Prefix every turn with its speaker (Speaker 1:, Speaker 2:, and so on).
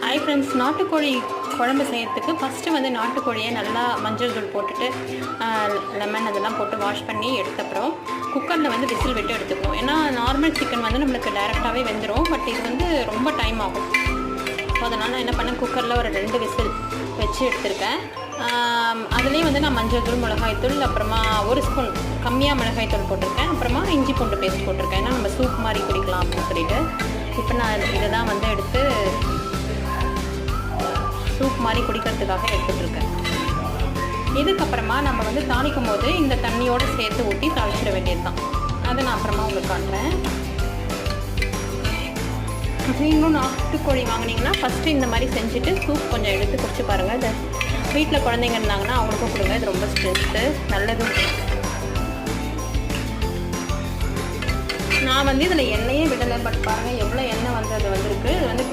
Speaker 1: Hi friends, நாட்டுக்கோழி குழம்பு செய்யறதுக்கு ஃபஸ்ட்டு வந்து நாட்டுக்கோழியை நல்லா மஞ்சள் தூள் போட்டுட்டு லெமன் அதெல்லாம் போட்டு வாஷ் பண்ணி எடுத்தப்புறம் குக்கரில் வந்து விசில் விட்டு எடுத்துக்கணும். ஏன்னா நார்மல் சிக்கன் வந்து நம்மளுக்கு டைரெக்டாகவே வெந்துடும். பட் இது வந்து ரொம்ப டைம் ஆகும். ஸோ அதனால் நான் என்ன பண்ணேன், குக்கரில் ஒரு 2 விசில் வச்சு எடுத்திருக்கேன். அதுலேயும் வந்து நான் மஞ்சள் தூள், மிளகாய்த்தூள், அப்புறமா 1 ஸ்பூன் கம்மியாக மிளகாய்த்தூள் போட்டிருக்கேன். அப்புறமா இஞ்சி பூண்டு பேஸ்ட் போட்டிருக்கேன். ஏன்னா நம்ம சூப் மாதிரி குடிக்கலாம் அப்படின்னு சொல்லிட்டு. இப்போ நான் இதை தான் வந்து எடுத்து சூப் மாதிரி குடிக்கிறதுக்காக எடுத்துகிட்ருக்கேன். இதுக்கப்புறமா நம்ம வந்து தாளிக்கும் போது இந்த தண்ணியோடு சேர்த்து ஊற்றி தாளிச்சிட வேண்டியது தான். அதை நான் அப்புறமா உங்களுக்கு காட்டுறேன். நீங்களும் நாட்டுக்கோழி வாங்கினீங்கன்னா ஃபஸ்ட்டு இந்த மாதிரி செஞ்சுட்டு சூப் கொஞ்சம் எடுத்து குடிச்சு பாருங்கள். இது வீட்டில் குழந்தைங்க இருந்தாங்கன்னா அவங்களுக்கும் கொடுங்க. இது ரொம்ப ஸ்ட்ரென்த்து, நல்லதும். நான் வந்து இதில் எண்ணெயே விடலை. பட் பாருங்கள் எவ்வளோ எண்ணெய் வந்து அது வந்திருக்கு. இது வந்து